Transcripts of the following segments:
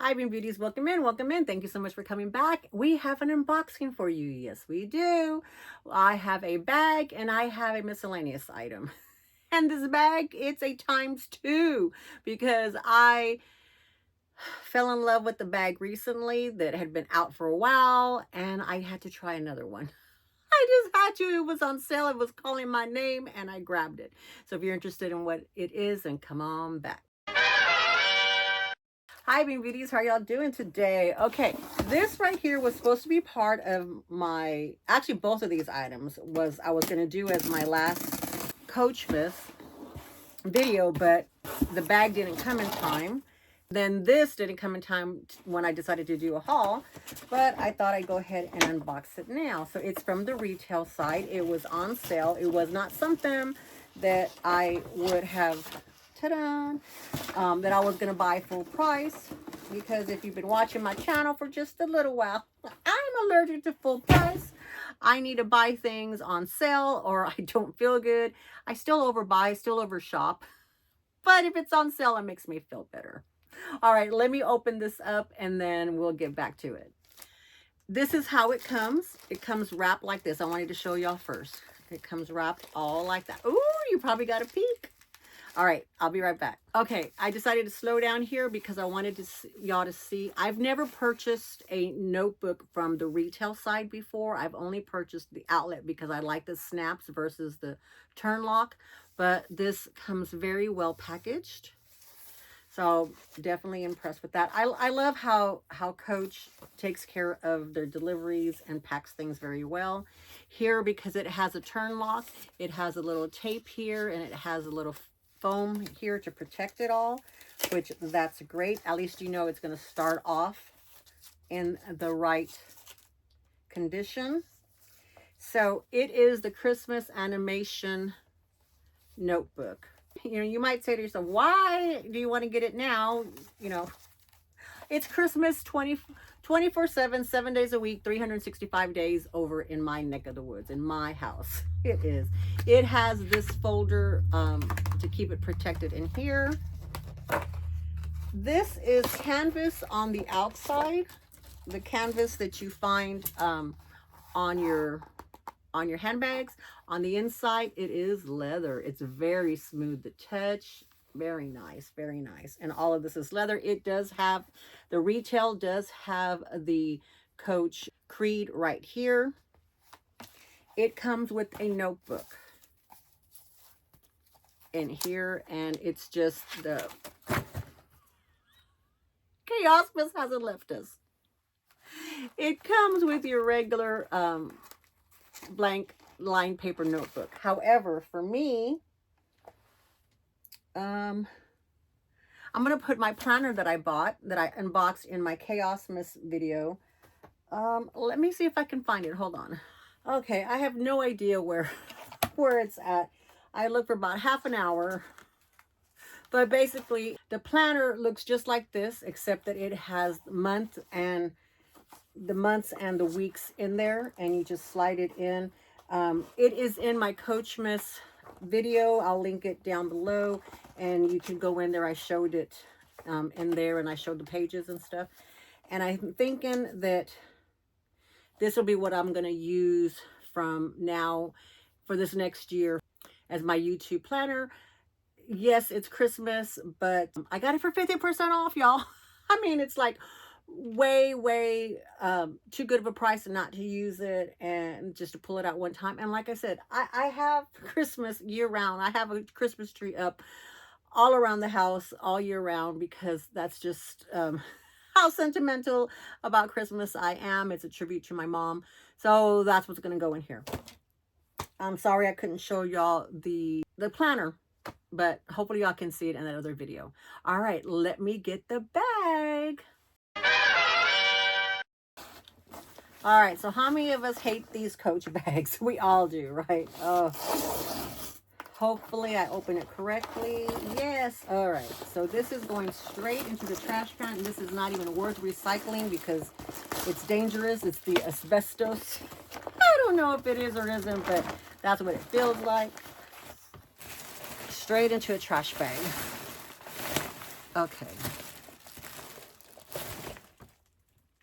Hi, Bean Beauties. Welcome in. Welcome in. Thank you so much for coming back. We have an unboxing for you. Yes, we do. I have a bag and I have a miscellaneous item. And this bag, it's a times 2 because I fell in love with the bag recently that had been out for a while and I had to try another one. I just had to. It was on sale. It was calling my name and I grabbed it. So if you're interested in what it is, then come on back. Hi, Bean Beauties. How y'all doing today? Okay, this right here was supposed to be part of my, actually both of these items I was going to do as my last COACHmas video, but the bag didn't come in time. Then this didn't come in time when I decided to do a haul, but I thought I'd go ahead and unbox it now. So it's from the retail side. It was on sale. It was not something that I would have that I was going to buy full price, because if you've been watching my channel for just a little while, I'm allergic to full price. I need to buy things on sale or I don't feel good. I still overbuy, still overshop, but if it's on sale, it makes me feel better. All right, let me open this up and then we'll get back to it. This is how it comes. It comes wrapped like this. I wanted to show y'all first. It comes wrapped all like that. Ooh, you probably got a peek. All right, I'll be right back. Okay, I decided to slow down here because I wanted to y'all to see. I've never purchased a notebook from the retail side before. I've only purchased the outlet because I like the snaps versus the turn lock. But this comes very well packaged. So definitely impressed with that. I love how Coach takes care of their deliveries and packs things very well. Here, because it has a turn lock, it has a little tape here and it has a little foam here to protect it all, which that's great. At least you know it's going to start off in the right condition. So it is the Christmas animation notebook. You know, you might say to yourself, why do you want to get it now? You know, it's Christmas 24/7, 7 days a week, 365 days over in my neck of the woods, in my house. It is. It has this folder to keep it protected in here. This is canvas on the outside, the canvas that you find on your handbags. On the inside, it is leather. It's very smooth to touch. Very nice, very nice. And all of this is leather. It does have, the retail does have the Coach Creed right here. It comes with a notebook in here, and it's just the COACHmas hasn't left us. It comes with your regular blank line paper notebook. However, for me, I'm going to put my planner that I bought, that I unboxed in my COACHmas video. Let me see if I can find it. Hold on. Okay, I have no idea where it's at. I looked for about half an hour. But basically, the planner looks just like this, except that it has the months and the weeks in there, and you just slide it in. It is in my COACHmas video. I'll link it down below, and you can go in there. I showed it in there, and I showed the pages and stuff. And I'm thinking that this will be what I'm going to use from now for this next year as my YouTube planner. Yes, it's Christmas, but I got it for 50% off, y'all. I mean, it's like way too good of a price not to use it and just to pull it out one time. And like I said, I have Christmas year round. I have a Christmas tree up all around the house all year round, because that's just how sentimental about Christmas I am. It's a tribute to my mom. So that's what's going to go in here. I'm sorry I couldn't show y'all the planner, but hopefully y'all can see it in that other video. All right, let me get the bag. All right, so how many of us hate these Coach bags? We all do, right? Oh, hopefully I open it correctly. Yes. All right, so this is going straight into the trash can. And this is not even worth recycling because it's dangerous. It's the asbestos. I don't know if it is or isn't, but that's what it feels like. Straight into a trash bag. Okay.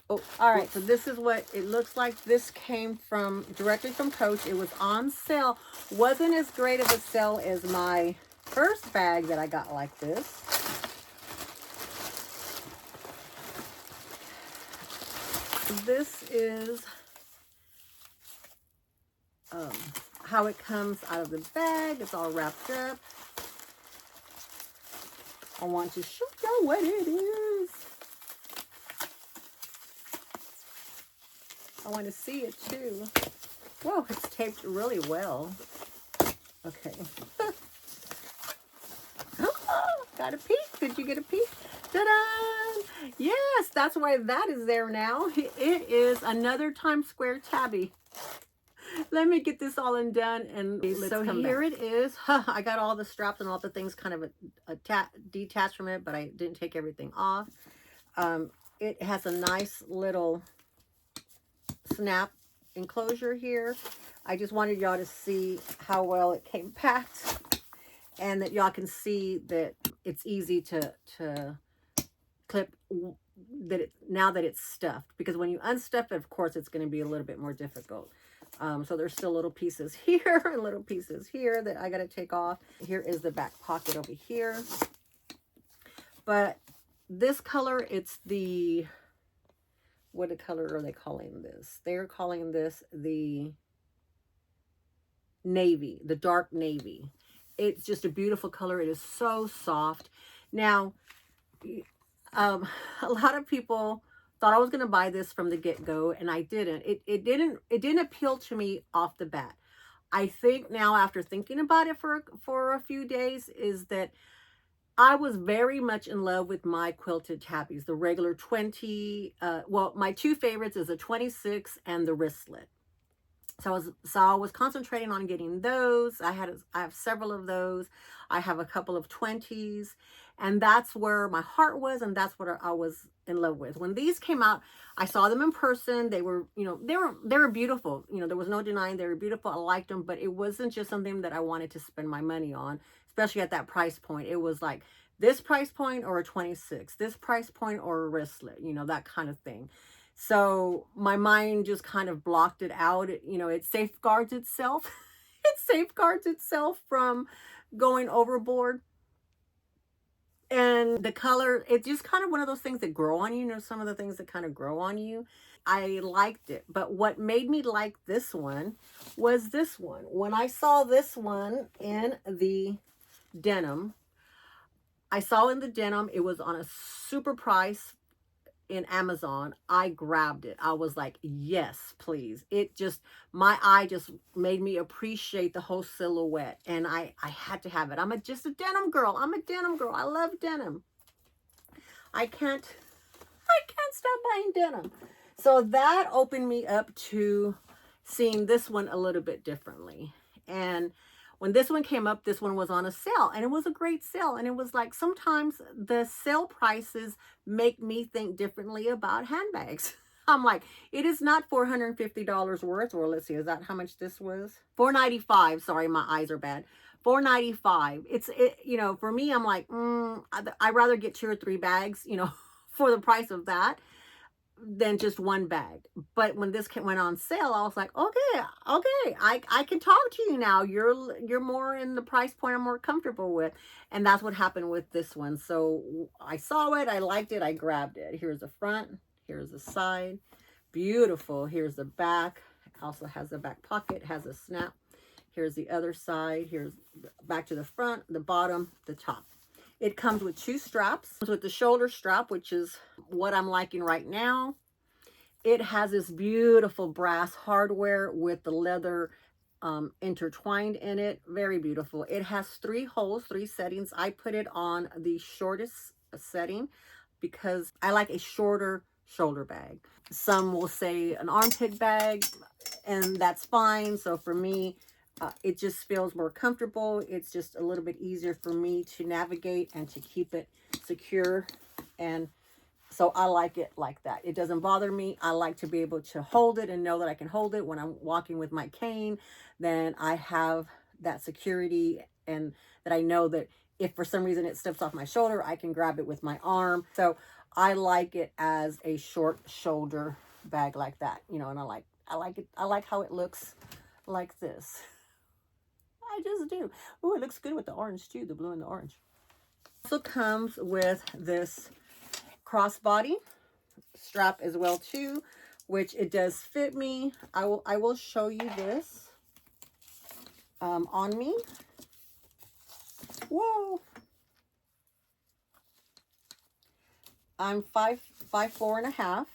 Oh, all right. So this is what it looks like. This came directly from Coach. It was on sale. Wasn't as great of a sale as my first bag that I got like this. This is how it comes out of the bag. It's all wrapped up. I want to show you what it is. I want to see it too. Whoa, it's taped really well. Okay. Got a peek. Did you get a peek? Ta-da! Yes, that's why that is there now. It is another Times Square Tabby. Let me get this all undone and so here it is. I got all the straps and all the things kind of detached from it, but I didn't take everything off. It has a nice little snap enclosure here. I just wanted y'all to see how well it came packed and that y'all can see that it's easy to clip now that it's stuffed, because when you unstuff it, of course, it's going to be a little bit more difficult. So there's still little pieces here and little pieces here that I got to take off. Here is the back pocket over here. But this color, it's the, what color are they calling this? They're calling this the navy, the dark navy. It's just a beautiful color. It is so soft. Now, a lot of people thought I was going to buy this from the get-go, and I didn't. It didn't appeal to me off the bat. I think now, after thinking about it for a few days, is that I was very much in love with my quilted tabbies, the regular 20. Well, my two favorites is the 26 and the Wristlet. So I was concentrating on getting those. I have several of those. I have a couple of 20s, and that's where my heart was, and that's what I was in love with. When these came out, I saw them in person. They were, they were beautiful. There was no denying they were beautiful. I liked them, but it wasn't just something that I wanted to spend my money on, especially at that price point. It was like this price point or a 26, this price point or a Wristlet, that kind of thing. So my mind just kind of blocked it out. It safeguards itself. It safeguards itself from going overboard. And the color, it's just kind of one of those things that grow on you. Some of the things that kind of grow on you. I liked it. But what made me like this one was this one. When I saw this one in the denim, it was on a super price in Amazon. I grabbed it. I was like, yes, please. My eye just made me appreciate the whole silhouette, and I had to have it. I'm just a denim girl. I'm a denim girl. I love denim. I can't stop buying denim. So that opened me up to seeing this one a little bit differently. And when this one came up, this one was on a sale, and it was a great sale. And it was like, sometimes the sale prices make me think differently about handbags. I'm like, it is not $450 worth, or let's see, is that how much this was? $495. Sorry, my eyes are bad. $495. For me, I'm like, I'd rather get 2 or 3 bags, for the price of that than just one bag. But when this went on sale, I was like, okay, I can talk to you now. You're more in the price point I'm more comfortable with. And that's what happened with this one. So I saw it, I liked it, I grabbed it. Here's the front, here's the side, beautiful. Here's the back, also has the back pocket, has a snap. Here's the other side, here's back to the front, the bottom, the top. It comes with 2 straps. It comes with the shoulder strap, which is what I'm liking right now. It has this beautiful brass hardware with the leather intertwined in it. Very beautiful. It has 3 holes, 3 settings. I put it on the shortest setting because I like a shorter shoulder bag. Some will say an armpit bag, and that's fine. So for me, it just feels more comfortable. It's just a little bit easier for me to navigate and to keep it secure. And so I like it like that. It doesn't bother me. I like to be able to hold it and know that I can hold it when I'm walking with my cane. Then I have that security, and that I know that if for some reason it steps off my shoulder, I can grab it with my arm. So I like it as a short shoulder bag like that, you know, and I like it. I like how it looks like this. I just do. Oh, it looks good with the orange too, the blue and the orange. Also comes with this crossbody strap as well too, which it does fit me. I will show you this on me. Whoa. I'm 5'4.5",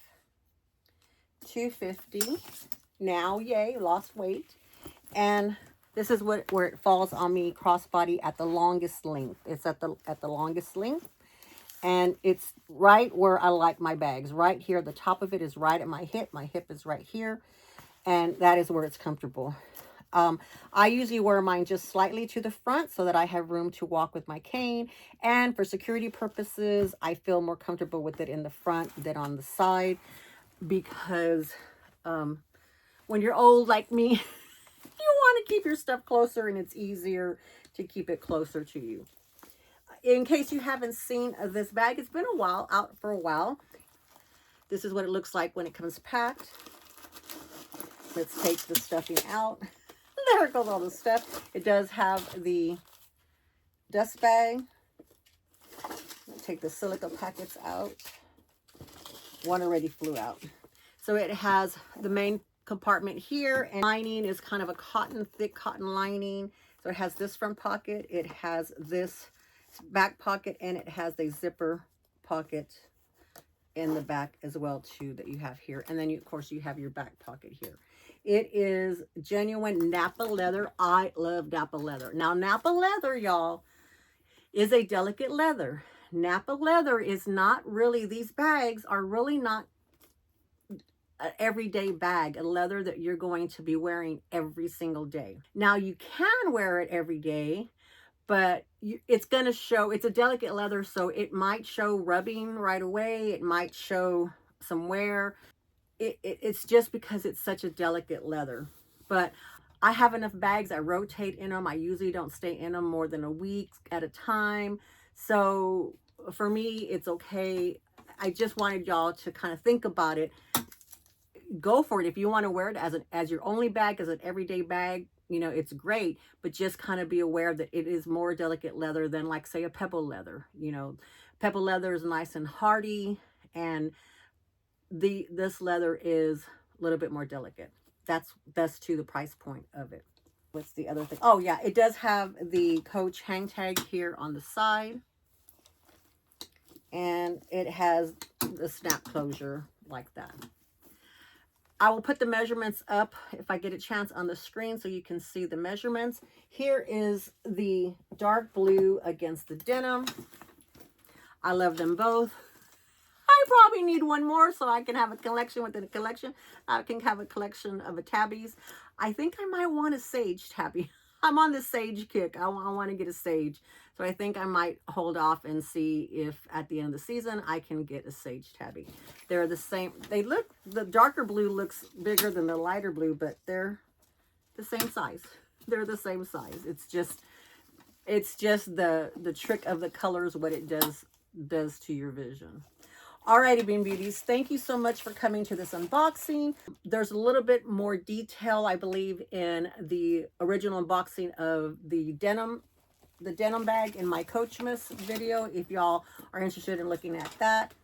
250 now. Yay, lost weight. And this is where it falls on me, crossbody at the longest length. It's at the longest length, and it's right where I like my bags. Right here, the top of it is right at my hip. My hip is right here, and that is where it's comfortable. I usually wear mine just slightly to the front so that I have room to walk with my cane. And for security purposes, I feel more comfortable with it in the front than on the side, because when you're old like me, you want to keep your stuff closer, and it's easier to keep it closer to you. In case you haven't seen this bag, it's been a while, out for a while. This is what it looks like when it comes packed. Let's take the stuffing out. There goes all the stuff. It does have the dust bag. Take the silica packets out. One already flew out. So it has the main compartment here, and lining is kind of a cotton, thick cotton lining. So it has this front pocket, it has this back pocket, and it has a zipper pocket in the back as well too that you have here. And then of course you have your back pocket here. It is genuine Napa leather. I love Napa leather. Now Napa leather, y'all, is a delicate leather. Napa leather is not really, these bags are really not an everyday bag, a leather that you're going to be wearing every single day. Now you can wear it every day, but it's going to show, it's a delicate leather, so it might show rubbing right away. It might show some wear. It's just because it's such a delicate leather. But I have enough bags. I rotate in them. I usually don't stay in them more than a week at a time. So for me, it's okay. I just wanted y'all to kind of think about it. Go for it. If you want to wear it as your only bag, as an everyday bag, you know, it's great, but just kind of be aware that it is more delicate leather than, like, say, a pebble leather. You know, pebble leather is nice and hardy, and this leather is a little bit more delicate. That's to the price point of it. What's the other thing? Oh yeah, it does have the Coach hang tag here on the side, and it has the snap closure like that. I will put the measurements up if I get a chance on the screen so you can see the measurements. Here is the dark blue against the denim. I love them both. I probably need one more so I can have a collection within a collection. I can have a collection of a tabbies. I think I might want a sage tabby. I'm on the sage kick. I want to get a sage. So I think I might hold off and see if at the end of the season I can get a sage tabby. They're the same. They look, the darker blue looks bigger than the lighter blue, but they're the same size. They're the same size. It's just the trick of the colors, what it does to your vision. Alrighty, Bean Beauties, thank you so much for coming to this unboxing. There's a little bit more detail, I believe, in the original unboxing of the denim bag in my COACHmas video, if y'all are interested in looking at that.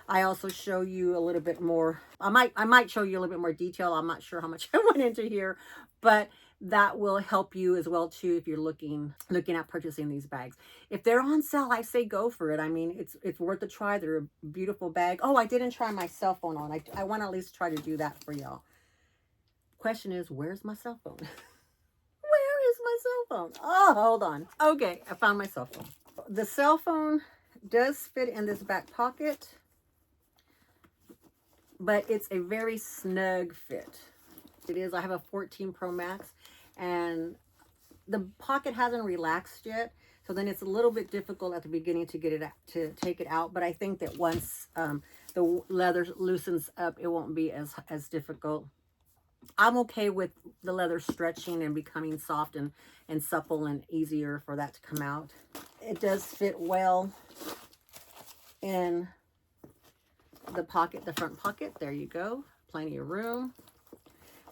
I also show you a little bit more. I might show you a little bit more detail. I'm not sure how much I went into here, but that will help you as well too if you're looking at purchasing these bags. If they're on sale, I say go for it. I mean, it's worth a try. They're a beautiful bag. Oh, I didn't try my cell phone on. I want to at least try to do that for y'all. Question is, where's my cell phone? Where is my cell phone? Oh, hold on. Okay, I found my cell phone. The cell phone does fit in this back pocket, but it's a very snug fit. It is. I have a 14 Pro Max, and the pocket hasn't relaxed yet, so then it's a little bit difficult at the beginning to get it to take it out. But I think that once the leather loosens up, it won't be as difficult. I'm okay with the leather stretching and becoming soft and supple and easier for that to come out. It does fit well in the pocket, the front pocket. There you go. Plenty of room.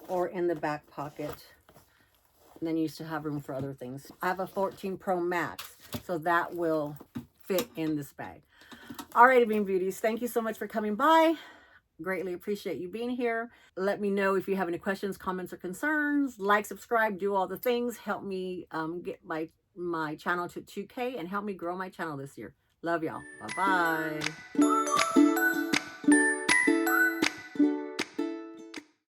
Or in the back pocket. And then you used to have room for other things. I have a 14 Pro Max, so that will fit in this bag. Alrighty, Bean Beauties, thank you so much for coming by. Greatly appreciate you being here. Let me know if you have any questions, comments, or concerns. Like, subscribe, do all the things. Help me get my channel to 2K and help me grow my channel this year. Love y'all. Bye-bye.